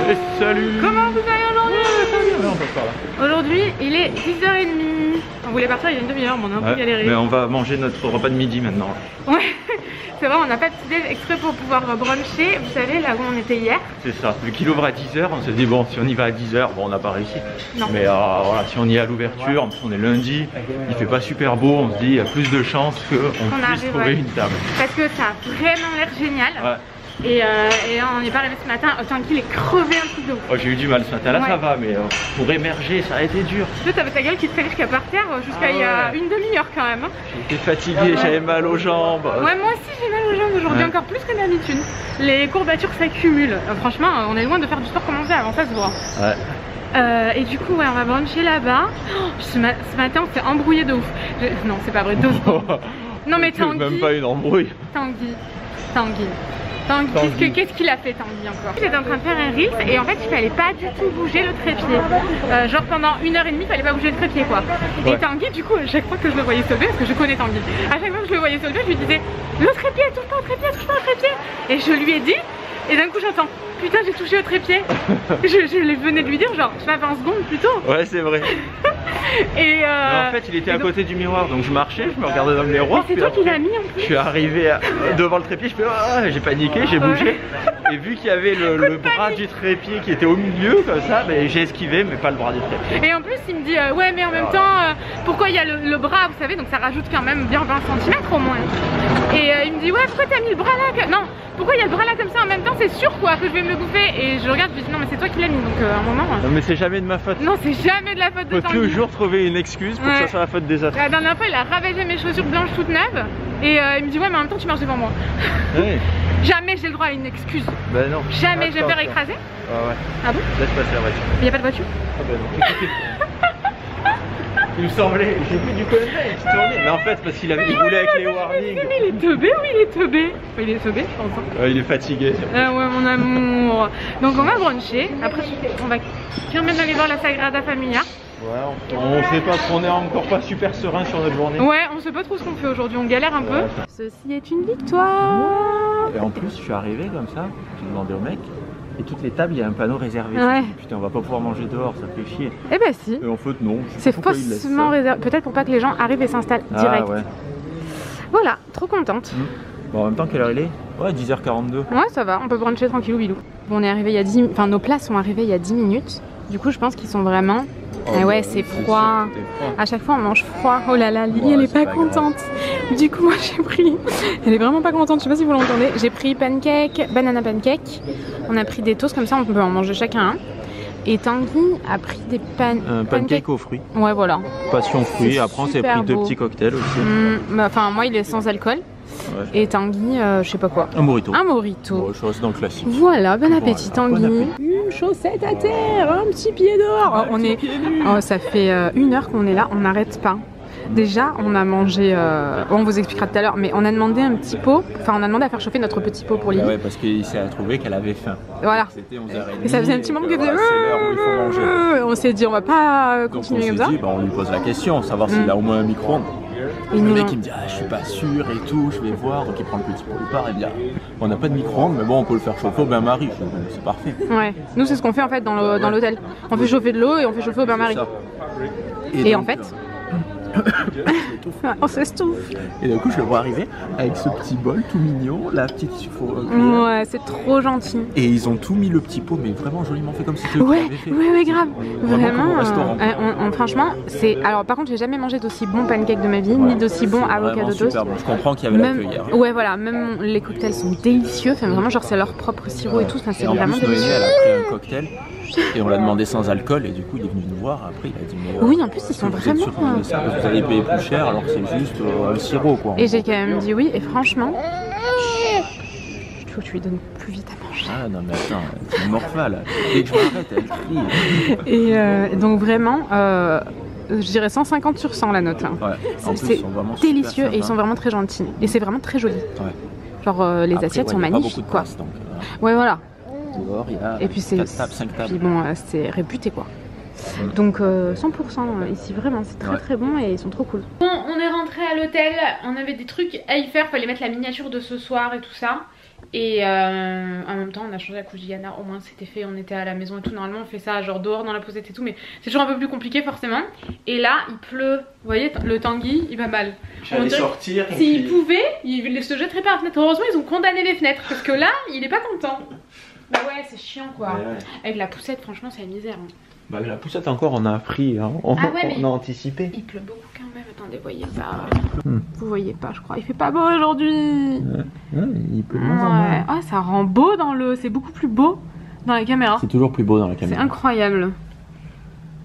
Et salut. Comment vous allez aujourd'hui? Non, on passe par là. Aujourd'hui, il est 10h30. On voulait partir il y a une demi-heure, mais on a un peu galéré. Mais on va manger notre repas de midi maintenant. Ouais, c'est vrai, on n'a pas de petit déj exprès pour pouvoir bruncher. Vous savez, là où on était hier. C'est ça. Vu qu'il ouvre à 10h, on s'est dit bon, si on y va à 10h, bon, on n'a pas réussi. Non. Mais voilà, si on y est à l'ouverture, en plus on est lundi, il fait pas super beau, on se dit il y a plus de chances qu'on puisse trouver une table. Parce que ça a vraiment l'air génial. Ouais. Et on n'est pas arrivé ce matin, autant qu'il est crevé un truc de ouf. Oh, j'ai eu du mal ce matin, là ça va, mais pour émerger, ça a été dur. Tu avais ta gueule qui te traînait jusqu'à par terre jusqu'à il y a une demi-heure quand même. J'étais fatigué, j'avais mal aux jambes. Ouais, moi aussi j'ai mal aux jambes aujourd'hui, encore plus que d'habitude. Les courbatures s'accumulent. Franchement, on est loin de faire du sport comme on faisait avant, ça se voit. Ouais. Et du coup, ouais, on va bruncher là-bas. Ce matin, on s'est embrouillé de ouf. Non, c'est pas vrai, 2 secondes. Non, mais Tanguy. Même pas une embrouille. Tanguy. Qu'est-ce qu'il a fait, Tanguy, encore? J'étais en train de faire un riff et en fait, il fallait pas du tout bouger le trépied. Genre pendant 1h30, il fallait pas bouger le trépied, quoi. Ouais. Et Tanguy, du coup, à chaque fois que je le voyais se lever, parce que je connais Tanguy, à chaque fois que je le voyais se lever, je lui disais le trépied, touche pas au trépied, touche pas au trépied. Et je lui ai dit, et d'un coup, j'entends putain, j'ai touché au trépied. je venais de lui dire, genre, je sais pas, 20 secondes plus tôt. Ouais, c'est vrai. Et en fait, il était à côté du miroir, donc je marchais, je me regardais dans le miroir. C'est toi qui l'as mis en plus. Je suis arrivé devant le trépied, je fais j'ai paniqué, j'ai bougé. Et vu qu'il y avait le bras du trépied qui était au milieu, comme ça, j'ai esquivé, mais pas le bras du trépied. Et en plus, il me dit ouais, mais en même temps, pourquoi il y a le bras, vous savez, donc ça rajoute quand même bien 20 cm au moins. Et il me dit ouais, pourquoi t'as mis le bras là Non, pourquoi il y a le bras là comme ça en même temps, c'est sûr quoi que je vais me le bouffer. Et je regarde, je lui dis non, mais c'est toi qui l'as mis, donc à un moment. Non, mais c'est jamais de ma faute. Non, c'est jamais de la faute de Tanguy. Faut toujours trouver une excuse pour que ça soit la faute des autres. La dernière fois, il a ravagé mes chaussures blanches toutes neuves. Et il me dit ouais, mais en même temps, tu marches devant moi. Oui. Jamais j'ai le droit à une excuse. Ben non. Jamais je vais me faire écraser. Ah ouais. Ah bon? Laisse passer la voiture. Il n'y a pas de voiture? Ah ben non. Il me semblait, j'ai vu du connerie, il se tournait. Mais en fait, parce qu'il roulait avec les warnings. Mais il est teubé ou il est teubé? Il est teubé, je pense. Il est fatigué. Ah ouais, mon amour. Donc on va bruncher. Après, on va quand même aller voir la Sagrada Familia. Ouais, on sait pas, on est encore pas super serein sur notre journée. Ouais, on sait pas trop ce qu'on fait aujourd'hui, on galère un peu. Ceci est une victoire. Et en plus, je suis arrivé comme ça, j'ai demandé au mec. Et toutes les tables, il y a un panneau réservé. Ouais. Putain, on va pas pouvoir manger dehors, ça fait chier. Eh ben si. Et en fait, non. C'est faussement réservé. Peut-être pour pas que les gens arrivent et s'installent direct. Ah ouais. Voilà, trop contente. Bon, en même temps, quelle heure il est? Ouais, 10h42. Ouais, ça va, on peut bruncher tranquillou bilou. Bon, on est arrivé il y a 10 minutes. Enfin, nos plats sont arrivés il y a 10 minutes. Du coup, je pense qu'ils sont vraiment. Ah ouais, c'est froid. À chaque fois, on mange froid. Oh là là, Lily, elle est pas contente. Du coup, moi, j'ai pris. Elle est vraiment pas contente. Je sais pas si vous l'entendez. J'ai pris pancake, banana pancake. On a pris des toasts comme ça, on peut en manger chacun un. Et Tanguy a pris des pancakes aux fruits. Ouais, voilà. Passion fruits. Après, on s'est pris 2 petits cocktails aussi. Enfin, moi, il est sans alcool. Ouais. Et Tanguy, je sais pas quoi. Un mojito. Un mojito. Bon, je reste dans le classique. Voilà, bon appétit Tanguy. Bon appétit. Une chaussette à terre, un petit pied dehors. On est. Oh, ça fait 1 heure qu'on est là, on n'arrête pas. Déjà, on a mangé. On vous expliquera tout à l'heure, mais on a demandé un petit pot. Enfin, on a demandé à faire chauffer notre petit pot pour Lily. Ouais, parce qu'il s'est trouvé qu'elle avait faim. Voilà. C'était 11h30. Et ça faisait un petit moment que c'est l'heure où il faut manger. On s'est dit, on va pas continuer comme ça. On s'est dit, on lui pose la question, savoir s'il a au moins un micro-ondes. Et le mec il me dit je suis pas sûr et tout, je vais voir, donc il prend le petit pot, il part et bien on n'a pas de micro-ondes mais bon on peut le faire chauffer au bain-marie, c'est parfait. Ouais, nous c'est ce qu'on fait en fait dans l'hôtel, on fait chauffer de l'eau et on fait chauffer au bain-marie. Et donc, en fait on s'estouffe. Et du coup je le vois arriver avec ce petit bol tout mignon, la petite cuillère. Ouais, c'est trop gentil. Et ils ont tout mis le petit pot mais vraiment joliment fait comme si tu l'avais fait. Ouais, grave. Vraiment. Franchement, c'est. Alors par contre j'ai jamais mangé d'aussi bon pancake de ma vie, ni d'aussi bon avocado toast. Bon. Je comprends qu'il y avait la cuillère. Ouais voilà, même les cocktails sont délicieux. Enfin vraiment genre c'est leur propre sirop et tout. Enfin, c'est vraiment délicieux. Elle a pris un cocktail. Et on l'a demandé sans alcool et du coup il est venu nous voir après il a dit mais oui en plus ils sont vraiment ça parce que vous allez payer plus cher alors que c'est juste le sirop quoi. Et j'ai quand même dit oui et franchement il faut que tu lui donnes plus vite à manger. Ah non mais attends, c'est une morpha là. Dès que je m'arrête elle crie. Et donc vraiment je dirais 150 sur 100 la note. Hein. Ouais, c'est délicieux et ils sont vraiment très gentils et c'est vraiment très joli. Ouais. Genre les assiettes sont magnifiques quoi. Place, donc, ouais voilà. Dehors, il y a et puis c'est 4 tables, 5 tables. Puis bon, c'est réputé quoi. Donc 100% ici vraiment c'est très très bon et ils sont trop cool. Bon, on est rentré à l'hôtel, on avait des trucs à y faire, fallait mettre la miniature de ce soir et tout ça. Et en même temps on a changé la couche d'Yana, au moins c'était fait, on était à la maison et tout. Normalement on fait ça genre dehors dans la posette et tout, mais c'est toujours un peu plus compliqué forcément. Et là il pleut, vous voyez le Tanguy il va mal. J'allais sortir. S'il pouvait, il se jetterait par la fenêtre. Heureusement ils ont condamné les fenêtres parce que là il est pas content. Bah ouais c'est chiant quoi. Ouais. Avec la poussette franchement c'est la misère. Hein. Bah la poussette encore on a appris, hein. On a anticipé. Il pleut beaucoup quand même, attendez, voyez pas. Vous voyez pas je crois, il fait pas beau aujourd'hui. Ouais, il pleut moins en moins. Ah ça rend beau dans le... c'est beaucoup plus beau dans la caméra. C'est toujours plus beau dans la caméra. C'est incroyable.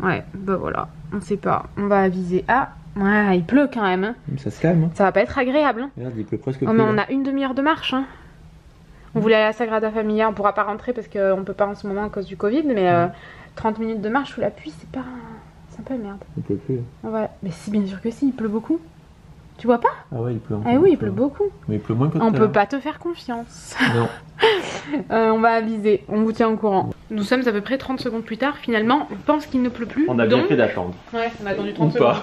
Ouais, bah voilà, on sait pas, on va aviser. Ah, ouais, il pleut quand même. Hein. Ça se calme. Hein. Ça va pas être agréable. Hein. Regarde, il pleut presque plus. Oh, mais on a une demi-heure de marche. Hein. On voulait aller à la Sagrada Familia, on pourra pas rentrer parce qu'on peut pas en ce moment à cause du Covid, mais 30 minutes de marche sous la pluie, c'est pas... c'est un peu merde. Il pleut plus. Ouais, mais si, bien sûr que si, il pleut beaucoup. Tu vois pas? Ah ouais, il pleut. Ah oui, il pleut beaucoup. Mais il pleut moins que on peut pas te faire confiance. Non. On va aviser, on vous tient au courant. Nous sommes à peu près 30 secondes plus tard, finalement, on pense qu'il ne pleut plus. On a bien fait d'attendre. Ouais, on a attendu 30 secondes.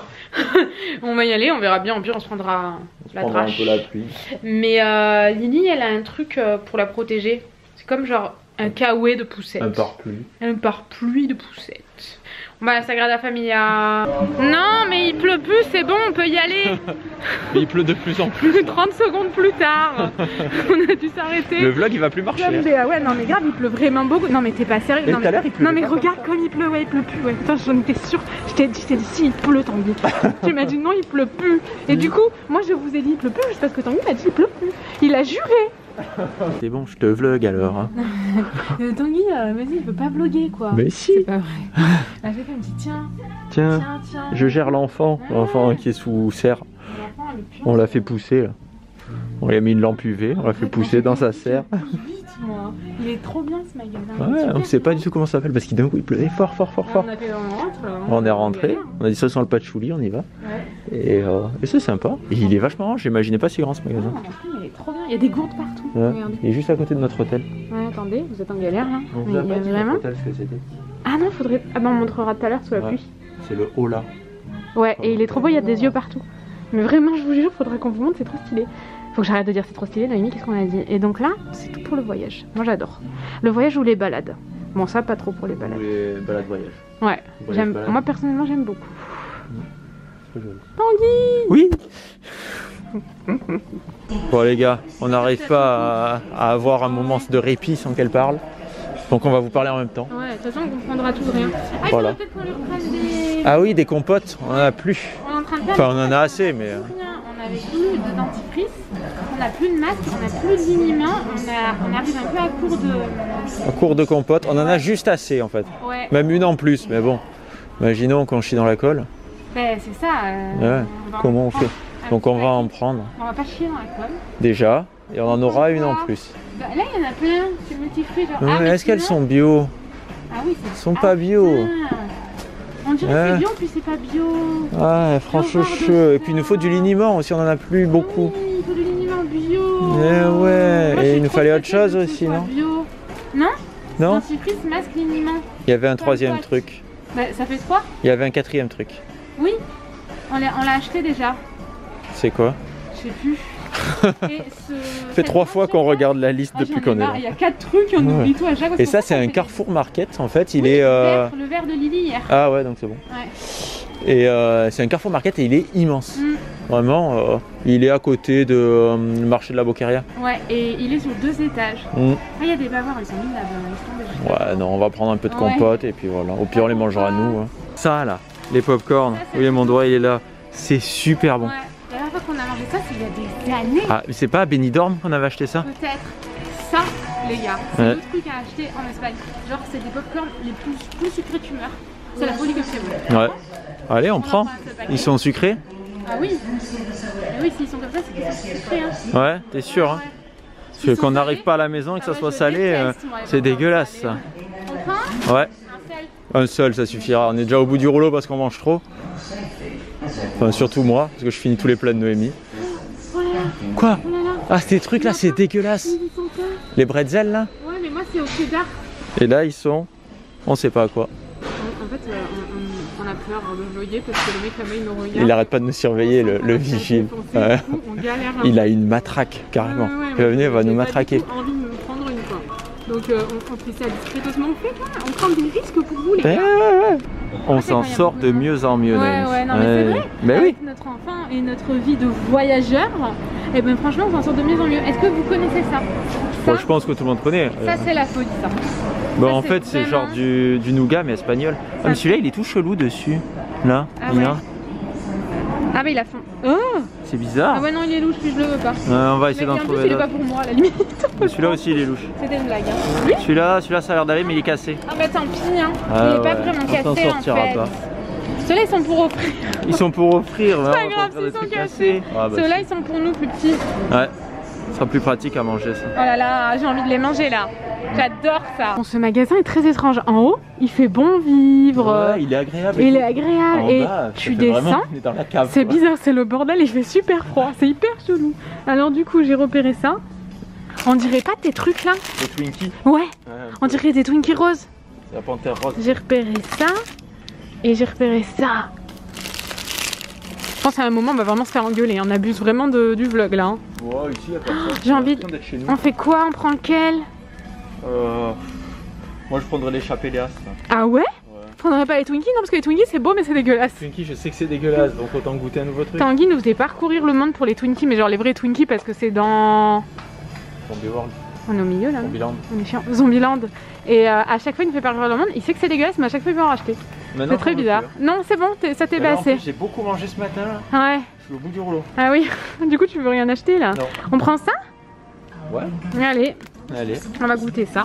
On va y aller, on verra bien, en pire on se prendra la drache. Un peu la pluie. Mais Lily, elle a un truc pour la protéger. C'est comme genre un caouet de poussette. Un parapluie. Un parapluie de poussette. On va à la Sagrada Familia. Non mais il pleut plus, c'est bon, on peut y aller. Mais il pleut de plus en plus. 30 secondes plus tard. On a dû s'arrêter. Le vlog il va plus marcher. Ouais non mais grave, il pleut vraiment beaucoup. Non mais t'es pas sérieux. Mais tout à l'heure il pleut. Non mais regarde comme il pleut, ouais il pleut plus. Ouais putain j'en étais sûre. Je t'ai dit si il pleut Tanguy. Tu m'as dit non il pleut plus. Et du coup moi je vous ai dit il pleut plus juste parce que Tanguy m'a dit il pleut plus. Il a juré. C'est bon, je te vlog alors. Hein. Tanguy, vas-y, il veut pas vlogger quoi. Mais si. C'est pas vrai. La fête elle me dit tiens, je gère l'enfant, l'enfant qui est sous serre. On l'a fait pousser là. On lui a mis une lampe UV, on l'a fait pousser dans sa serre. Il est trop bien ce magasin. Ouais, on sait pas du tout comment ça s'appelle parce qu'il d'un coup il pleuvait fort. On est rentré, on a dit ça sur le patchouli, on y va. Ouais. Et c'est sympa. Et il est vachement grand, j'imaginais pas si grand ce magasin. Il est trop bien, il y a des gourdes partout. Ouais. Il est juste à côté de notre hôtel. Ouais, attendez, vous êtes en galère là. On vous a pas dit notre hôtel ce que c'était. Ah non, faudrait. Ah ben on montrera tout à l'heure sous la pluie. C'est le Ola. Ouais, et il est trop beau, il y a des yeux partout. Mais vraiment, je vous jure, faudrait qu'on vous montre, c'est trop stylé. Faut que j'arrête de dire c'est trop stylé, Noémie, qu'est-ce qu'on a dit? Et donc là, c'est tout pour le voyage. Moi j'adore. Le voyage ou les balades. Bon, ça, pas trop pour les balades. Les balades voyage. Ouais, moi personnellement, j'aime beaucoup. C'est joli. Tanguy! Oui! Bon, les gars, on n'arrive pas à avoir un moment de répit sans qu'elle parle. Donc, on va vous parler en même temps. Ouais, de toute façon, on comprendra tout de rien. Ah, voilà. Peut-être qu'on lui reprenne des. Ah oui, des compotes, on en a plus. On est en train de faire. Enfin, on en a assez, mais. On n'avait plus de dentifrice, on n'a plus de masque, on n'a plus de liniment, on arrive un peu à court de... À court de compote, on en a juste assez en fait. Ouais. Même une en plus, mais bon. Imaginons qu'on chie dans la colle. Ben c'est ça. Ouais. Comment on fait? Donc on va en prendre. On va pas chier dans la colle. Déjà, et on en aura une en plus. Bah, là il y en a plein, c'est multifruits. Mais est-ce qu'elles sont bio? Ah oui, elles sont pas bio. On dirait que c'est bio, puis c'est pas bio. Ouais, franchement, et puis il nous faut du liniment aussi, on en a plus beaucoup. Oui, il faut du liniment bio. Et ouais, moi, et il nous fallait autre chose aussi, non? Bio. Non? Non? Dentifrice, masque, liniment. Il y avait un troisième truc. Bah, ça fait 3? Il y avait un quatrième truc. Oui, on l'a acheté déjà. C'est quoi? Je sais plus. Ça fait 3 fois qu'on regarde la liste depuis qu'on est là. Il y a 4 trucs, on oublie tout à chaque fois. Et ça, c'est un Carrefour Market en fait. Il est. Le verre de Lily hier. Ah ouais, donc c'est bon. Ouais. Et c'est un Carrefour Market et il est immense. Vraiment, il est à côté de le marché de la Boqueria. Ouais, et il est sur 2 étages. Ah, il y a des bavards, ils sont mis là-bas. Ouais, non, on va prendre un peu de compote et puis voilà. Au pire, on les mangera nous. Hein. Ça là, les pop-corn. Oui, mon doigt il est là. C'est super bon. Ouais. La dernière fois qu'on a mangé ça, c'est il y a des années. Ah, mais c'est pas à Benidorm qu'on avait acheté ça? Peut-être. Ça, les gars, c'est le truc à acheter en Espagne. Genre, c'est des pop-corn les plus sucrés que tu meurs. C'est la folie que c'est bon. Ouais. Allez, on prend. Ils sont sucrés? Ah oui. Et oui, s'ils sont comme ça, c'est qu'ils sont sucrés. Hein. Ouais, t'es sûr, hein? Parce que qu'on n'arrive pas à la maison et que ça soit salé, c'est dégueulasse ça. On prend? Ouais. Un seul, ça suffira. On est déjà au bout du rouleau parce qu'on mange trop. Enfin, surtout moi, parce que je finis tous les plats de Noémie. Quoi? Ah, ces trucs là, c'est dégueulasse. Les bretzels là? Ouais, mais moi c'est au cheddar. Et là, ils sont. On sait pas à quoi. En fait, on a peur de vloguer parce que le mec là-bas il nous regarde. Il arrête pas de nous surveiller, le vigile. Ouais. Il a une matraque carrément. Il va venir, il va nous matraquer. En Donc on fait ça discrètement, on prend des risques pour vous les gars. On s'en sort de mieux en mieux. Ouais, non mais c'est vrai. Bah avec oui. notre enfant et notre vie de voyageur, et ben franchement on s'en sort de mieux en mieux. Est-ce que vous connaissez ça? Bon, je pense que tout le monde connaît. Ça c'est la folie ça. Bon, Ça, en fait c'est vraiment... genre du nougat mais espagnol. Ah, mais celui-là il est tout chelou dessus. Là, Ah ouais. Ah mais il a faim. Oh, c'est bizarre. ah ouais non il est louche puis je le veux pas. On va essayer d'en En plus trouver il est pas d'autres. pour moi à la limite. Celui-là aussi il est louche. C'était une blague hein. Lui Celui-là ça a l'air d'aller mais il est cassé. Ah bah tant pis hein. Ah Il est pas ouais, vraiment on s'en cassé en sortira fait. pas. Ceux-là ils sont pour offrir. Ils sont pour offrir, C'est pas grave s'ils sont cassés. Ah, bah, Ceux-là ils sont pour nous plus petits. ouais, ce sera plus pratique à manger ça. Oh là là, j'ai envie de les manger là. J'adore ça. Bon, ce magasin est très étrange. En haut, il fait bon vivre. Ouais, il est agréable. Il est agréable. En et bas, tu descends. On est dans la cave. C'est bizarre, c'est le bordel et il fait super froid. C'est hyper chelou. Alors du coup, j'ai repéré ça. On dirait pas tes trucs là? Les Twinkies. Ouais. On dirait des Twinkies roses. La panthère rose. J'ai repéré ça. Et j'ai repéré ça. Je pense qu'à un moment, on va vraiment se faire engueuler. On abuse vraiment du vlog là. Hein. Ouais, ici, y a personne. J'ai envie de... d'être chez nous. On fait quoi? On prend lequel? Moi, je prendrais les chapélias. Ah ouais? On prendrait pas les Twinkies? Non, parce que les Twinkies, c'est beau, mais c'est dégueulasse. Twinkies, je sais que c'est dégueulasse, donc autant goûter un nouveau truc. Tanguy nous faisait parcourir le monde pour les Twinkies, mais genre les vrais Twinkies parce que c'est dans... Zombie World. On est au milieu là. Zombieland. On est chiant. Zombieland. Et à chaque fois il nous fait parcourir le monde, il sait que c'est dégueulasse mais à chaque fois il veut en racheter. C'est très bizarre. Non c'est bon, ça t'est passé. J'ai beaucoup mangé ce matin là. Ouais. Je suis au bout du rouleau. Ah oui. Du coup tu veux rien acheter là? Non. On prend ça? Ouais. Allez. Allez. On va goûter ça.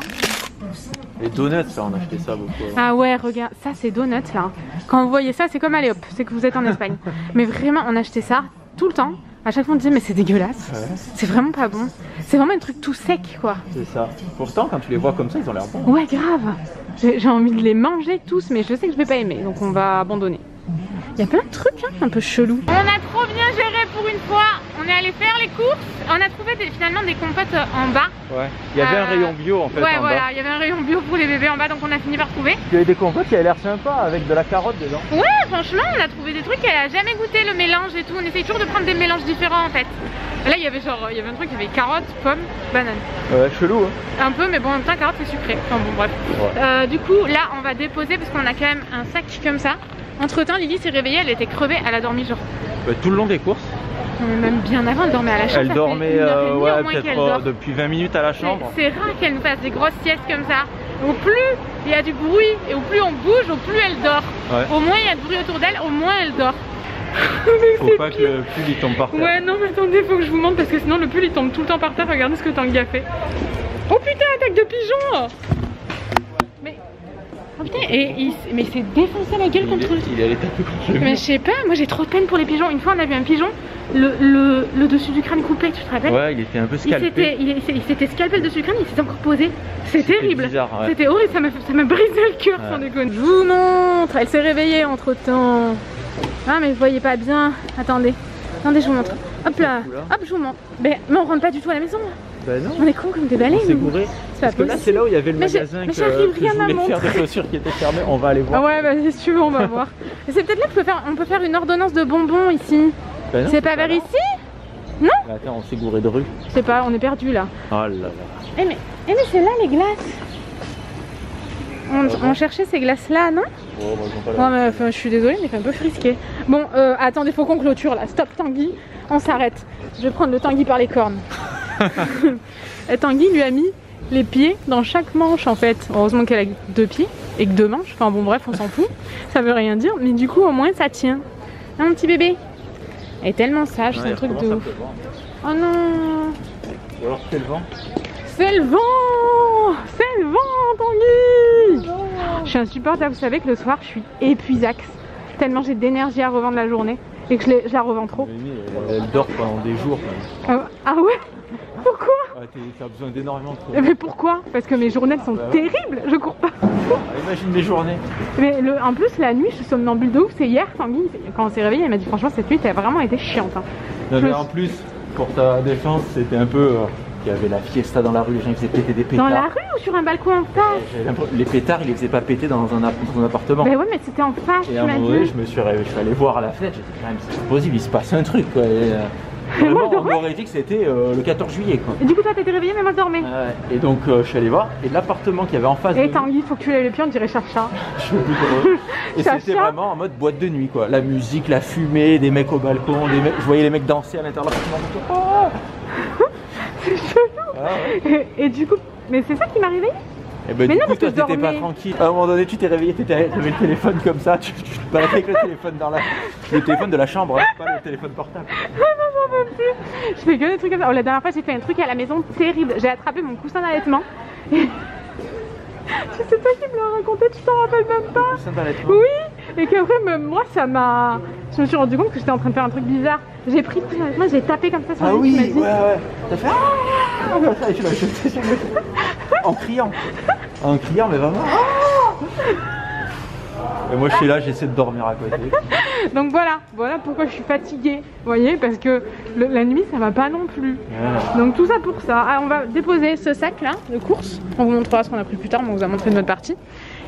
Les donuts, ça, on a acheté ça beaucoup. Ah ouais, regarde, ça c'est donuts là. Quand vous voyez ça, c'est comme allez hop, c'est que vous êtes en Espagne. Mais vraiment, on achetait ça tout le temps. À chaque fois on disait mais c'est dégueulasse. Ouais. C'est vraiment pas bon. C'est vraiment un truc tout sec quoi. C'est ça. Pourtant, quand tu les vois comme ça, ils ont l'air bons. Ouais, grave. J'ai envie de les manger tous, mais je sais que je vais pas aimer, donc on va abandonner. Il y a plein de trucs hein, un peu chelous. On a trop bien géré pour une fois. On est allé faire les courses. On a trouvé finalement des compotes en bas. Ouais. Il y avait un rayon bio en fait. Ouais, en voilà. bas. Il y avait un rayon bio pour les bébés en bas, donc on a fini par trouver. Il y avait des compotes qui avaient l'air sympa avec de la carotte dedans. Ouais, franchement, on a trouvé des trucs qu'elle a jamais goûté le mélange et tout. On essaye toujours de prendre des mélanges différents en fait. Là, il y avait un truc, il y avait carottes, pommes, bananes. Ouais, chelou hein. Un peu, mais bon, en même temps, carottes c'est sucré. Enfin bon, bref. Ouais. Du coup, là, on va déposer parce qu'on a quand même un sac comme ça. Entre temps, Lily s'est réveillée, elle était crevée, elle a dormi genre. Tout le long des courses. Même bien avant, elle dormait à la chambre. Elle dormait ouais, peut-être depuis 20 minutes à la chambre. C'est rare qu'elle nous fasse des grosses siestes comme ça. Au plus il y a du bruit et au plus on bouge, au plus elle dort. Ouais. Au moins il y a du bruit autour d'elle, au moins elle dort. Faut pas que le pull il tombe par terre. Ouais, non, mais attendez, faut que je vous montre parce que sinon le pull il tombe tout le temps par terre. Regardez ce que Tanguy a fait. Oh putain, attaque de pigeon! Mais. Oh putain, mais il s'est défoncé la gueule contre. Il est allé taper contre le mur. Mais je sais pas, moi j'ai trop de peine pour les pigeons. Une fois on a vu un pigeon, le dessus du crâne coupé, tu te rappelles? Ouais, il était un peu scalpé. Il s'était scalpé le dessus du crâne, il s'était encore posé. C'est terrible. Bizarre, ouais. C'était horrible, ça m'a brisé le cœur sans déconner. Je vous montre, elle s'est réveillée entre temps. Ah mais vous voyez pas bien. Attendez, je vous montre. Hop là, hop je vous montre. Mais on rentre pas du tout à la maison. Bah non. On est con comme des baleines. On s'est gouré. Parce que là c'est là où il y avait le magasin que je voulais faire des chaussures qui étaient fermées. On va aller voir. Ah ouais bah si tu veux on va voir. C'est peut-être là qu'on peut faire une ordonnance de bonbons ici. Bah c'est pas vers ici? Non? Attends, on s'est gouré de rue. Je sais pas, on est perdu là. Oh là là. Mais c'est là les glaces. On cherchait ces glaces là, non? Oh, bah, ouais, mais je suis désolée mais c'est un peu frisqué. Bon attendez, faut qu'on clôture là. Stop Tanguy, on s'arrête. Je vais prendre le Tanguy par les cornes. Et Tanguy lui a mis les pieds dans chaque manche en fait. Heureusement qu'elle a 2 pieds et que 2 manches. Enfin bon bref on s'en fout. Ça veut rien dire. Mais du coup au moins ça tient. Hein, mon petit bébé? Elle est tellement sage, c'est un truc de ouf. Oh non. Ou alors c'est le vent. C'est le vent. C'est le vent Tanguy. Je suis insupportable. Vous savez que le soir je suis épuisax. Tellement j'ai d'énergie à revendre la journée. Et que je la revends trop. Elle dort pendant des jours. Ah ouais? Pourquoi? T'as besoin d'énormément de temps. Mais pourquoi? Parce que mes journées sont terribles, je cours pas. Imagine mes journées. Mais en plus la nuit je suis somnambule de ouf, c'est hier Tanguy, quand on s'est réveillé, elle m'a dit franchement cette nuit t'as vraiment été chiante. Hein. Non, mais en plus, pour ta défense, c'était un peu... il y avait la fiesta dans la rue, les gens faisaient péter des pétards. Dans la rue ou sur un balcon en face? Les pétards, ils les faisaient pas péter dans son appartement. Mais ouais mais c'était en face. Et à un moment donné, je suis allé voir à la fenêtre, j'ai dit quand même c'est pas possible, il se passe un truc quoi. Vraiment, on aurait dit que c'était le 14 juillet quoi. Et du coup toi t'étais réveillée mais moi je dormais. Et donc je suis allé voir, et l'appartement qu'il y avait en face Et Tanguy, faut que tu lèves les pieds, on dirait Chacha. Je suis plus heureux. Et c'était vraiment en mode boîte de nuit quoi. La musique, la fumée, des mecs au balcon, des mecs... je voyais les mecs danser à l'intérieur de l'appartement. C'est chelou. Et du coup, mais c'est ça qui m'est réveillée. Et ben, mais du non, coup, toi, parce que t'étais pas tranquille. À un moment donné, tu t'es réveillé, t'avais le téléphone comme ça, tu te baladais avec le téléphone dans la... Le téléphone de la chambre, hein, pas le téléphone portable. Non, j'en peux plus. Je fais que des trucs comme ça. Oh, la dernière fois, j'ai fait un truc à la maison terrible. J'ai attrapé mon coussin d'allaitement. Et... c'est toi qui me l'as raconté, tu t'en rappelles même pas? Le coussin d'allaitement? Oui. Et qu'après, même moi, ça m'a... Je me suis rendu compte que j'étais en train de faire un truc bizarre. J'ai pris le coussin d'allaitement, j'ai tapé comme ça sur le lit. Ah oui, ouais. T'as fait... Ah, et tu l'as jeté sur le... En criant. En criant, mais vraiment. Et moi je suis là, j'essaie de dormir à côté. Donc voilà pourquoi je suis fatiguée. Vous voyez, parce que la nuit ça va pas non plus. Donc tout ça pour ça. Alors, on va déposer ce sac là de course. On vous montrera ce qu'on a pris plus tard, mais on vous a montré notre partie.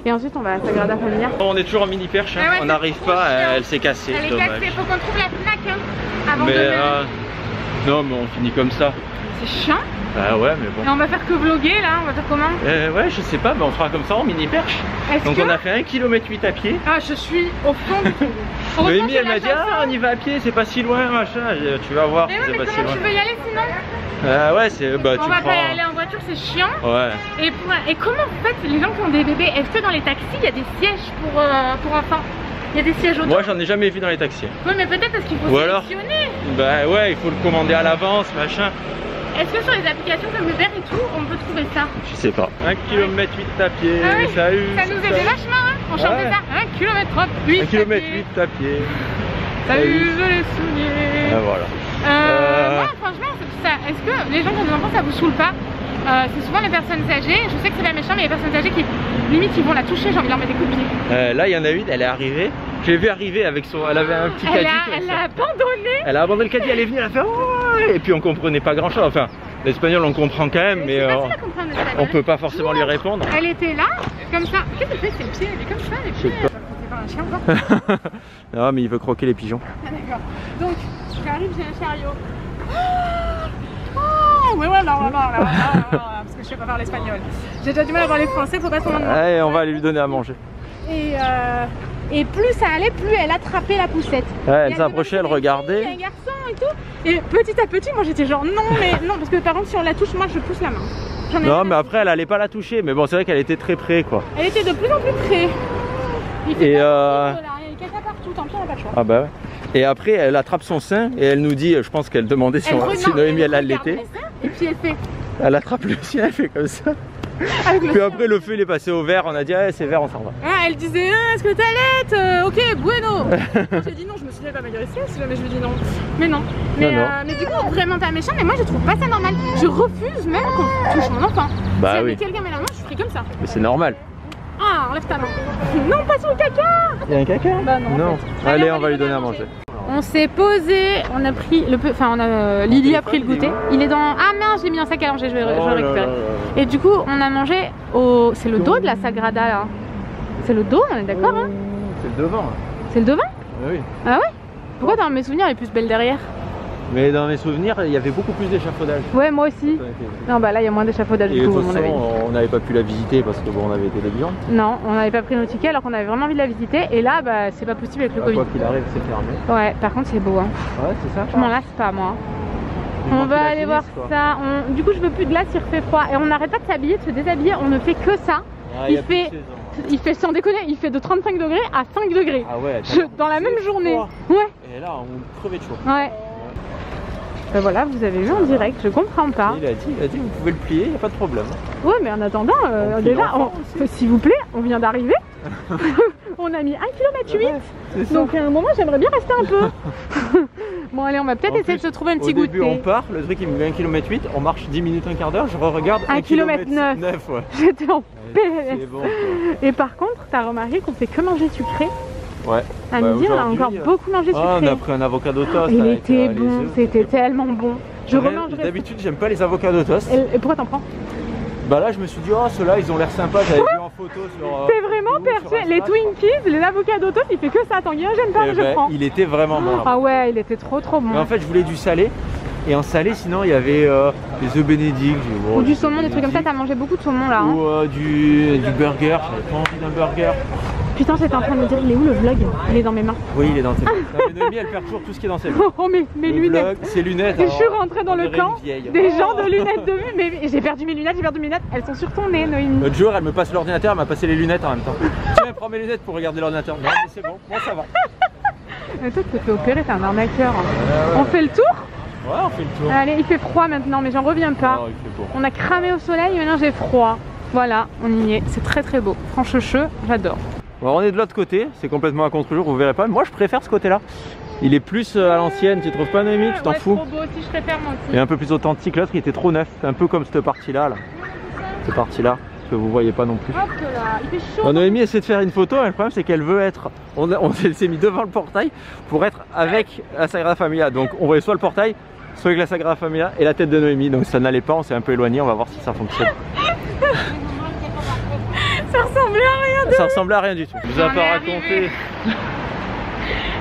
Et ensuite on va à Sagrada Familia. On est toujours en mini perche, hein. Ouais, on n'arrive pas, elle s'est cassée. Elle est dommage. cassée, faut qu'on trouve la Fnac hein, avant mais, de non mais on finit comme ça. C'est chiant. Bah ouais mais bon. Et on va faire que vlogger là, on va faire comment? Ouais je sais pas, mais on fera comme ça en mini perche. Donc on a fait 1,8 km à pied. Ah je suis au fond du trou. Noémie elle m'a dit ah on y va à pied, c'est pas si loin machin, tu vas voir. Mais ouais, mais pas comment si tu veux y aller sinon? Ouais c'est bah on va pas y aller en voiture, c'est chiant. Ouais. Et comment vous faites les gens qui ont des bébés? Est-ce que dans les taxis il y a des sièges pour enfants? Il y a des sièges auto? Moi j'en ai jamais vu dans les taxis. Oui mais peut-être parce qu'il faut sélectionner. Bah ouais, il faut le commander à l'avance, machin. Est-ce que sur les applications comme Uber et tout, on peut trouver ça? Je sais pas. 1,8 km à pied, ah oui, salut. Ça nous aidait vachement, hein. On chantait ça. 1,8 km 1,8 km à pied. Salut, je les souliers. Ah voilà. Moi franchement, ça, est-ce que les gens qui ont des enfants, ça vous saoule pas? C'est souvent les personnes âgées, je sais que c'est pas méchant, mais les personnes âgées qui limite ils vont la toucher, j'ai envie de leur mettre des coups de pied. Là il y en a une, elle est arrivée, je l'ai vue arriver avec son... Elle avait un petit caddie. Elle a abandonné. Elle a abandonné le caddie, elle est venue, elle a fait oh, et puis on comprenait pas grand chose, enfin l'espagnol on comprend quand même, mais on peut pas forcément lui répondre. Elle était là, comme ça, qu'est-ce qu'elle fait ses pieds? Elle est comme ça, les pieds. C'est pas un chien encore. Non mais il veut croquer les pigeons. Ah d'accord, donc j'arrive, j'ai un chariot. Oui, parce que je sais pas parler l'espagnol. J'ai déjà du mal à parler français, faut pas s'en demander. Allez, on va aller lui donner à manger. Et plus ça allait, plus elle attrapait la poussette. Ouais, elle s'approchait, elle regardait. Il y a un garçon et tout. Et petit à petit, moi j'étais genre non, mais non, parce que par contre, si on la touche, moi je pousse la main. Non, mais après, elle allait pas la toucher. Mais bon, c'est vrai qu'elle était très près quoi. Elle était de plus en plus près. Il fait il y a caca partout, tant pis, on n'a pas le choix. Ah bah ouais. Et après, elle attrape son sein et elle nous dit, je pense qu'elle demandait si Noémie elle allaitait. Et puis elle fait. Elle attrape le sien, elle fait comme ça. Puis après, le feu il est passé au vert, on a dit, ah, c'est vert, on s'en va. Ah, elle disait, ah, est-ce que t'allaites? Ok, bueno. J'ai dit non, je me suis dit, elle va m'agresser si jamais je lui dis non. Mais non. Mais du coup, vraiment pas méchant, mais moi je trouve pas ça normal. Je refuse même qu'on touche mon enfant. Bah si oui. quelqu'un met la main, je ferai comme ça. Mais c'est normal. Ah, enlève ta main. Non, pas sur le caca. Il y a un caca? Bah non. Non. Allez, on va lui donner à manger. On s'est posé, on a pris le peu, enfin Lily a pris le goûter. Il est dans, ah mince, j'ai mis un sac à manger, je vais le récupérer. Et du coup, on a mangé au, c'est le dos de la Sagrada là. C'est le dos, on est d'accord hein? C'est le devant. C'est le devant? Oui. Ah ouais? Pourquoi dans mes souvenirs elle est plus belle derrière? Mais dans mes souvenirs, il y avait beaucoup plus d'échafaudage. Ouais, moi aussi. Non, bah là il y a moins d'échafaudage du coup. Et de toute façon, on n'avait pas pu la visiter parce que bon, on avait été débiles. Non, on n'avait pas pris nos tickets alors qu'on avait vraiment envie de la visiter. Et là, bah c'est pas possible avec le Covid. Quoi qu'il arrive, c'est fermé. Ouais, par contre c'est beau hein. Ouais, c'est ça. Je m'en lasse pas moi. On va aller voir ça. Du coup, je veux plus de glace, il refait froid. Et on n'arrête pas de s'habiller, de se déshabiller. On ne fait que ça. Ah, il fait, sans déconner, il fait de 35 degrés à 5 degrés. Ah ouais. Dans la même journée. Ouais. Et là, on crevait de chaud. Ouais. Ben voilà, vous avez vu en direct, je comprends pas. Il a dit vous pouvez le plier, il n'y a pas de problème. Ouais, mais en attendant, déjà, s'il vous plaît, on vient d'arriver. On a mis 1,8 km. Donc à un moment, j'aimerais bien rester un peu. Bon, allez, on va peut-être essayer de se trouver un petit goûter. Au début, on part, le truc il me met 1,8 km, on marche 10 minutes, un quart d'heure, je regarde 1,9 km. Ouais. J'étais en PLS. Bon, et par contre, t'as remarqué qu'on fait que manger sucré? Ouais. À midi, on a encore beaucoup mangé sucré. On a pris un avocado toast. Il était bon, c'était tellement bon. Je remangerai. D'habitude, j'aime pas les avocados toast. Et pourquoi t'en prends? Bah là, je me suis dit, oh, ceux-là, ils ont l'air sympas. J'avais vu en photo sur. C'est vraiment perché. Les Twinkies, les avocados toast, il fait que ça. Tanguy, j'aime pas, mais je prends. Il était vraiment bon. Ah ouais, il était trop bon. Mais en fait, je voulais du salé. Et en salé, sinon, il y avait des œufs bénédicts. Ou du saumon, des trucs comme ça. T'as mangé beaucoup de saumon là. Hein. Ou du burger. J'avais pas envie d'un burger. Putain, j'étais en train de me dire, il est où le vlog? Il est dans mes mains. Oui, il est dans ses mains. Mais Noémie, elle perd toujours tout ce qui est dans ses mains. Oh, mes lunettes. Ses lunettes. Je suis rentrée dans le camp des gens de lunettes de vue. Mais j'ai perdu mes lunettes, Elles sont sur ton nez, Noémie. L'autre jour, elle me passe l'ordinateur, elle m'a passé les lunettes en même temps. Tiens, prends mes lunettes pour regarder l'ordinateur. Non, mais c'est bon, moi ça va. Mais toi, tu te fais opérer, t'es un arnaqueur. On fait le tour? Ouais, on fait le tour. Allez, il fait froid maintenant, mais j'en reviens pas. Oh, il fait beau. On a cramé au soleil, maintenant j'ai froid. Voilà, on y est. C'est très très beau. Franchecheux, j'adore. Alors on est de l'autre côté, c'est complètement à contre-jour, vous verrez pas. Moi je préfère ce côté-là. Il est plus à l'ancienne, tu trouves pas Noémie? Tu t'en fous? Trop beau aussi, je préfère moi aussi. Il est un peu plus authentique, l'autre il était trop neuf. C'est un peu comme cette partie-là. Cette partie-là, que vous voyez pas non plus. Hop là, il fait chaud. Alors, Noémie essaie de faire une photo, mais le problème c'est qu'elle veut être... On s'est mis devant le portail pour être avec la Sagrada Familia. Donc on voyait soit le portail, soit avec la Sagrada Familia et la tête de Noémie. Donc ça n'allait pas, on s'est un peu éloigné, on va voir si ça fonctionne. Ça ressemblait à rien. Ça ressemblait à rien du tout. Je vous ai pas raconté.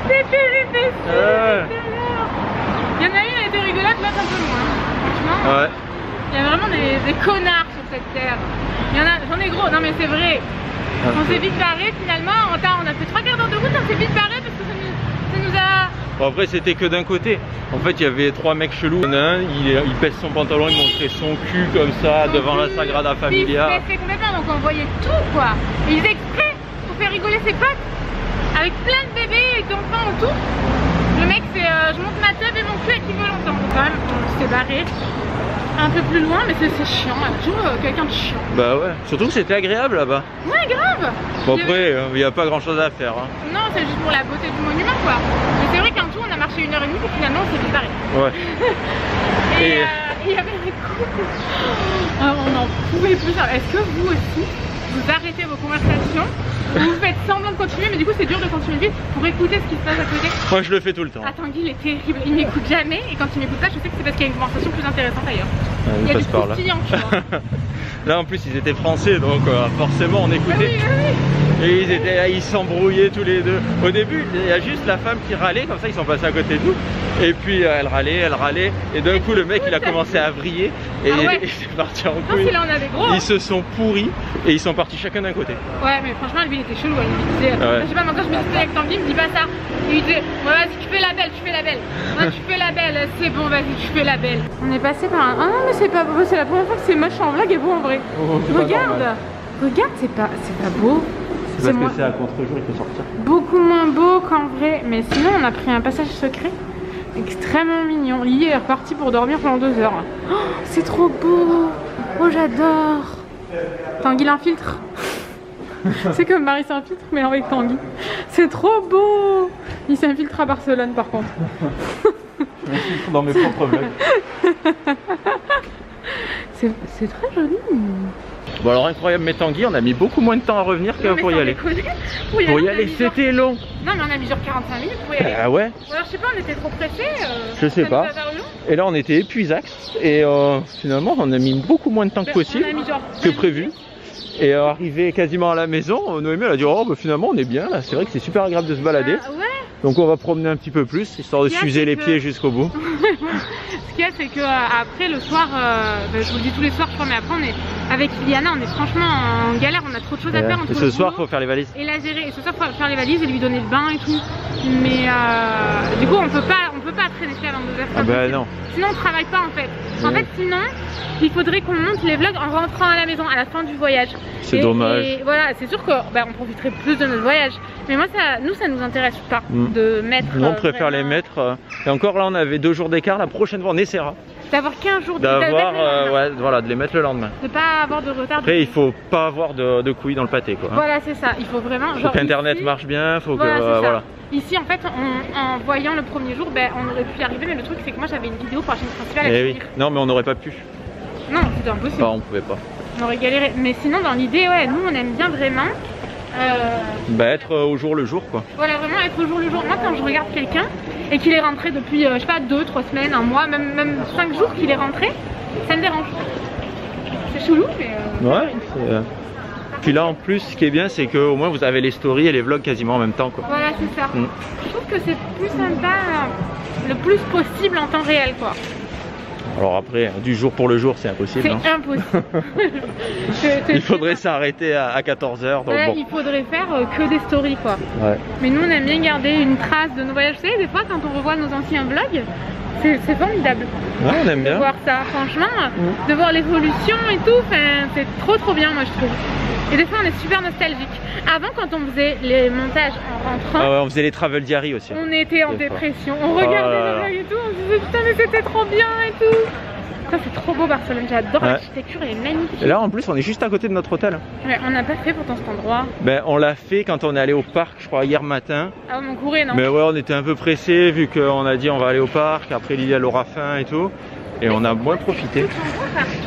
C'est péripéties. Il y en a une, elle était rigolote, l'autre un peu moins. Franchement, ouais. Il y a vraiment des connards sur cette terre. Il y en a, j'en ai gros, non mais c'est vrai. On s'est vite barré finalement, on a fait 3 quarts d'heure de route, on s'est vite barré parce que ça nous a... Bon, après c'était que d'un côté. En fait il y avait 3 mecs chelous. Il y en a un, il pèse son pantalon, il montrait son cul comme ça devant la Sagrada Familia. Il se baissait complètement, donc on voyait tout quoi. Et il faisait exprès pour faire rigoler ses potes. Avec plein de bébés et d'enfants autour. Le mec c'est je monte ma teub et mon cul qui veut longtemps. Donc quand même on s'est barré un peu plus loin, mais c'est chiant, il y a toujours quelqu'un de chiant. Bah ouais, surtout que c'était agréable là-bas. Ouais, grave. Bon après, il n'y a pas grand chose à faire. Hein. Non, c'est juste pour la beauté du monument quoi. Mais c'est vrai qu'un tour on a marché 1h30 et finalement on s'est vite barré. Ouais. Et il y avait des coups. On n'en pouvait plus. Est-ce que vous aussi, vous arrêtez vos conversations ou vous faites semblant de continuer, mais du coup c'est dur de continuer vite pour écouter ce qui se passe à côté? Moi je le fais tout le temps. Attends, Guy il est terrible, il m'écoute jamais et quand il m'écoute pas je sais que c'est parce qu'il y a une conversation plus intéressante ailleurs. Il y a du croustillant, tu vois. Là en plus ils étaient français donc forcément on écoutait. Et ils s'embrouillaient tous les deux. Au début il y a juste la femme qui râlait, comme ça ils sont passés à côté de nous. Et puis elle râlait et d'un coup le mec il a commencé à vriller et c'est parti en couille. Ils se sont pourris et ils sont partis chacun d'un côté. Ouais mais franchement lui il était chelou, il disait, je sais pas moi quand je me disais avec Tanguy il me dit pas ça. Il disait ouais, vas-y tu fais la belle, ouais, tu fais la belle, c'est bon vas-y tu fais la belle. On est passé par un... Ah non mais c'est pas beau, c'est la première fois que c'est moche en vlog et beau en vrai. Regarde c'est pas beau. C'est parce que c'est à contre-jour, il faut sortir. Beaucoup moins beau qu'en vrai, mais sinon on a pris un passage secret extrêmement mignon. Lily est reparti pour dormir pendant 2 heures. Oh, c'est trop beau. Oh j'adore. Tanguy l'infiltre. C'est comme Marie s'infiltre mais avec Tanguy. C'est trop beau. Il s'infiltre à Barcelone par contre. Dans mes propres vlogs. C'est très joli. Bon alors incroyable, mais Tanguy on a mis beaucoup moins de temps à revenir que pour y aller. Pour y aller c'était long. Non mais on a mis genre 45 minutes pour y aller. Ah ouais. Alors je sais pas, on était trop pressés. Je sais pas. Et là on était épuisax et finalement on a mis beaucoup moins de temps que possible, que prévu. Et arrivé quasiment à la maison, Noémie elle a dit oh bah finalement on est bien là, c'est vrai que c'est super agréable de se balader. Ouais. Donc on va promener un petit peu plus, histoire de s'user les pieds jusqu'au bout. Ce qu'il y a c'est que après le soir, je vous le dis tous les soirs je crois, mais après on est avec Liliana, on est franchement en galère, on a trop de choses à faire. Et ce soir faut faire les valises. Et la gérer, et ce soir faut faire les valises et lui donner le bain et tout. Mais du coup on peut pas traîner jusqu'à 22h. Ah bah non. Sinon on travaille pas en fait. En fait sinon il faudrait qu'on monte les vlogs en rentrant à la maison à la fin du voyage. C'est dommage. Et voilà, c'est sûr qu'on profiterait plus de notre voyage. Mais moi ça nous intéresse pas de mettre. Nous on préfère les mettre. Et encore là on avait 2 jours d'écart, la prochaine fois on essaiera. D'avoir 15 jours d'écart. Ouais, voilà, de les mettre le lendemain. De pas avoir de retard. Après il faut pas avoir de couilles dans le pâté quoi. Voilà c'est ça, il faut vraiment. Faut qu'internet marche bien, faut que voilà. Ici en fait en voyant le premier jour, on aurait pu y arriver, mais le truc c'est que moi j'avais une vidéo pour la chaîne principale à finir. Non mais on n'aurait pas pu. Non c'était impossible. Bah on pouvait pas. On aurait galéré. Mais sinon dans l'idée nous on aime bien vraiment être au jour le jour quoi. Voilà vraiment être au jour le jour. Moi quand je regarde quelqu'un et qu'il est rentré depuis je sais pas 2-3 semaines, un mois, même 5 jours qu'il est rentré, ça me dérange. C'est chelou mais ouais. Puis là en plus ce qui est bien c'est qu'au moins vous avez les stories et les vlogs quasiment en même temps quoi. Voilà c'est ça. Je trouve que c'est plus sympa le plus possible en temps réel quoi. Alors après, du jour pour le jour, c'est impossible. C'est impossible. Il faudrait s'arrêter à 14h. Ouais, bon. il faudrait faire que des stories quoi. Ouais. Mais nous on aime bien garder une trace de nos voyages. Vous savez, des fois quand on revoit nos anciens vlogs, c'est formidable. Ouais, on aime De bien. voir ça, franchement, de voir l'évolution et tout, c'est trop bien moi je trouve. Et des fois on est super nostalgique. Avant quand on faisait les montages en rentrant, Ah ouais, on faisait les travel diary aussi. on était en dépression, on regardait les vlogs et tout, on se disait putain mais c'était trop bien et tout. Ça c'est trop beau Barcelone, j'adore l'architecture, elle est magnifique. Et là en plus on est juste à côté de notre hôtel. Ouais, on n'a pas fait pourtant cet endroit. Ben on l'a fait quand on est allé au parc, je crois hier matin. Ah ouais, on courait non? Mais ouais, on était un peu pressés vu qu'on a dit on va aller au parc, après Lily elle aura faim et tout. Et on a moins profité.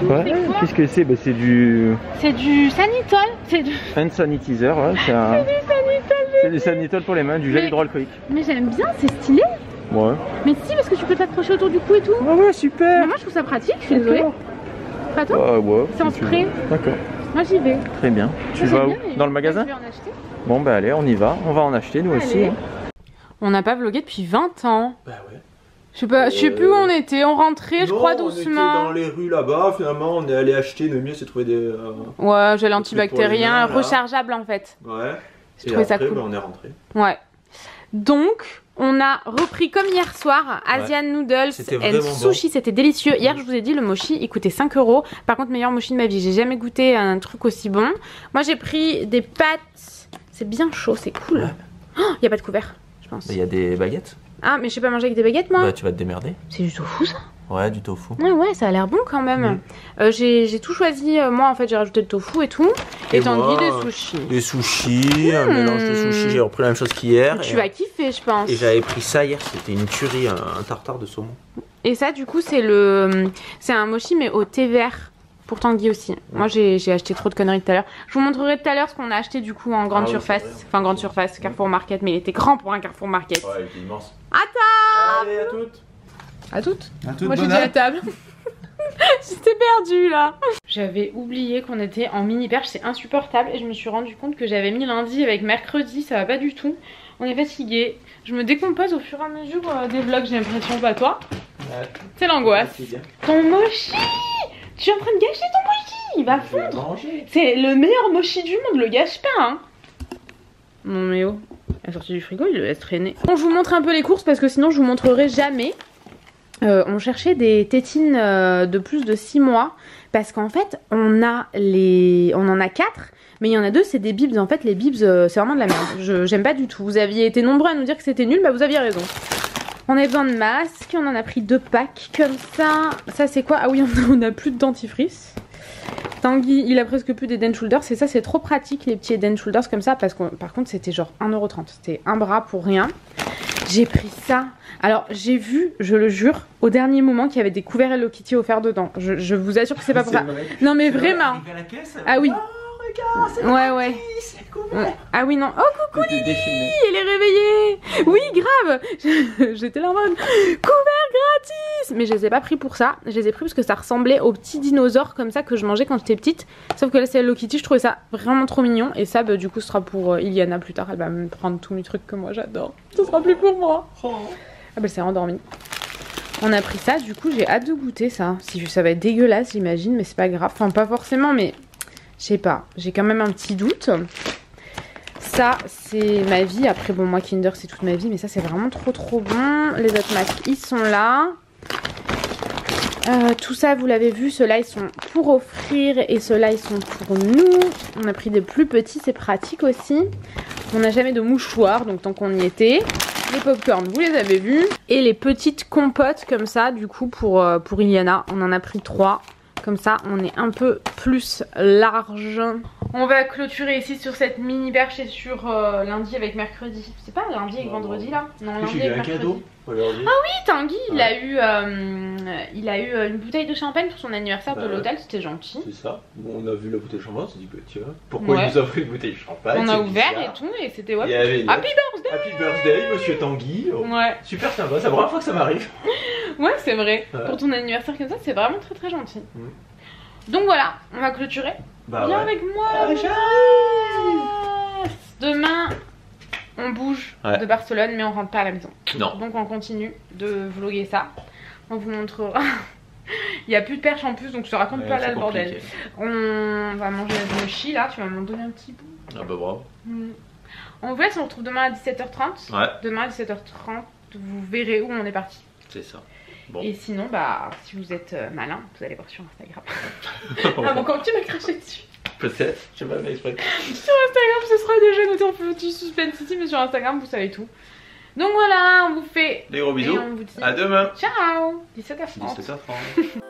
Ouais, qu'est-ce que c'est? Ben, c'est du... C'est du sanitol. C'est du... hand sanitizer, ouais. C'est un... du sanitol. C'est du sanitol pour les mains, du gel hydroalcoolique. Mais j'aime bien, c'est stylé. Ouais. Mais si, parce que tu peux t'accrocher autour du cou et tout. Ah ouais, super. Mais moi je trouve ça pratique, je suis désolée. Pas toi? Ouais, c'est en spray. D'accord. Moi j'y vais. Très bien. Tu vas où? Dans le magasin? Je vais en acheter. Bon bah allez, on y va. On va en acheter nous aussi. Hein. On n'a pas vlogué depuis 20 ans. Bah ouais. Je sais plus où on était, on rentrait, je crois doucement. On était dans les rues là-bas, finalement on est allé acheter, le mieux c'est trouver des... Ouais, gel antibactérien, mains, rechargeable en fait. Ouais. Je trouvais ça cool. Bah, on est rentré. Ouais. Donc, on a repris comme hier soir, Asian Noodles and Sushi, bon. C'était délicieux. Hier, je vous ai dit, le mochi, il coûtait 5 €. Par contre, meilleur mochi de ma vie. J'ai jamais goûté un truc aussi bon. Moi, j'ai pris des pâtes. C'est bien chaud, c'est cool. Il n'y a pas de couvert, je pense. Il y a des baguettes. Ah, mais je sais pas manger avec des baguettes, moi. Bah, tu vas te démerder. C'est du tofu, ça? Ouais, du tofu. Ouais, ça a l'air bon quand même. J'ai tout choisi. Moi, en fait, j'ai rajouté le tofu et tout. Et Tanguy, des sushis. Des sushis, un mélange de sushis. J'ai repris la même chose qu'hier. Tu vas kiffer, je pense. Et j'avais pris ça hier, c'était une tuerie, un tartare de saumon. Et ça, du coup, c'est un mochi, mais au thé vert. Pour Tanguy aussi. Moi, j'ai acheté trop de conneries tout à l'heure. Je vous montrerai tout à l'heure ce qu'on a acheté du coup en grande surface. Enfin, grande surface, Carrefour Market, mais il était grand pour un Carrefour Market. Ouais, il était immense. À table! Allez, à toutes! À toutes? À toutes. Moi, j'ai dit à table. J'étais perdue là. J'avais oublié qu'on était en mini perche, c'est insupportable. Et je me suis rendu compte que j'avais mis lundi avec mercredi, ça va pas du tout. On est fatigué. Je me décompose au fur et à mesure des vlogs, j'ai l'impression, pas toi. Ouais. C'est l'angoisse. Ton mochi! Tu es en train de gâcher ton mochi, il va fondre. C'est le meilleur mochi du monde, le gâche pas hein. Non mais oh, elle est sortie du frigo, il le laisse traîner. Bon, je vous montre un peu les courses parce que sinon je vous montrerai jamais. On cherchait des tétines de plus de 6 mois parce qu'en fait on en a 4. Mais il y en a 2, c'est des bibs. En fait les bibs c'est vraiment de la merde, j'aime pas du tout. Vous aviez été nombreux à nous dire que c'était nul, bah vous aviez raison. On a besoin de masques, on en a pris 2 packs comme ça. Ça c'est quoi? Ah oui, on a plus de dentifrice. Tanguy, il a presque plus des Head & Shoulders. Et ça c'est trop pratique les petits Head & Shoulders comme ça. Parce que par contre c'était genre 1 € 30. C'était un bras pour rien. J'ai pris ça. Alors j'ai vu, je le jure, au dernier moment qu'il y avait des couverts Hello Kitty offerts dedans. Je vous assure que c'est pas pour ça. Non mais vraiment. Ah oui. Ouais. Ah oui non. Oh coucou Lily, elle est réveillée. Oui grave. J'étais là en mode couvert gratis. Mais je les ai pas pris pour ça. Je les ai pris parce que ça ressemblait aux petits dinosaures comme ça que je mangeais quand j'étais petite. Sauf que là c'est Hello Kitty. Je trouvais ça vraiment trop mignon. Et ça bah, du coup ce sera pour Iliana plus tard. Elle va me prendre tous mes trucs que moi j'adore. Ce sera plus pour moi. Ah bah elle s'est endormie. On a pris ça. Du coup j'ai hâte de goûter ça. Si ça va être dégueulasse j'imagine. Mais c'est pas grave. Enfin pas forcément mais... Je sais pas, j'ai quand même un petit doute. Ça, c'est ma vie. Après, bon, moi, Kinder, c'est toute ma vie. Mais ça, c'est vraiment trop bon. Les autres masques, ils sont là. Tout ça, vous l'avez vu. Ceux-là, ils sont pour offrir. Et ceux-là, ils sont pour nous. On a pris des plus petits. C'est pratique aussi. On n'a jamais de mouchoirs. Donc, tant qu'on y était. Les popcorn, vous les avez vus. Et les petites compotes comme ça, du coup, pour Iliana. On en a pris 3. Comme ça, on est un peu plus large. On va clôturer ici sur cette mini perche et sur lundi avec mercredi. C'est pas lundi avec vendredi là? Non, lundi avec mercredi. Cadeau. Ah oui, Tanguy, il a eu une bouteille de champagne pour son anniversaire de l'hôtel, c'était gentil. C'est ça. Bon, on a vu la bouteille de champagne, on s'est dit que tiens, pourquoi il nous a fait une bouteille de champagne? On a ouvert et tout, et c'était ouais. Happy birthday! Happy birthday, monsieur Tanguy. Ouais. Super sympa, c'est la première fois que ça m'arrive. Ouais, c'est vrai. Ouais. Pour ton anniversaire comme ça, c'est vraiment très gentil. Donc voilà, on va clôturer. Viens avec moi. Demain, on bouge de Barcelone, mais on rentre pas à la maison. Non. Donc on continue de vlogger ça. On vous montrera Il n'y a plus de perche en plus, donc je te raconte pas là le bordel. Compliqué. On va manger la mochi là, tu vas m'en donner un petit bout. Ah bah bravo. En vrai, on se retrouve demain à 17h30. Ouais. Demain à 17h30, vous verrez où on est parti. C'est ça. Bon. Et sinon, bah, si vous êtes malin, vous allez voir sur Instagram. Ah bon, quand tu m'as craché dessus. Peut-être, je sais pas fait exprès. Sur Instagram, ce sera déjà noté en petit suspense ici, mais sur Instagram, vous savez tout. Donc voilà, on vous fait Des gros bisous. et on vous dit À demain. ciao. 17h30. 17h30.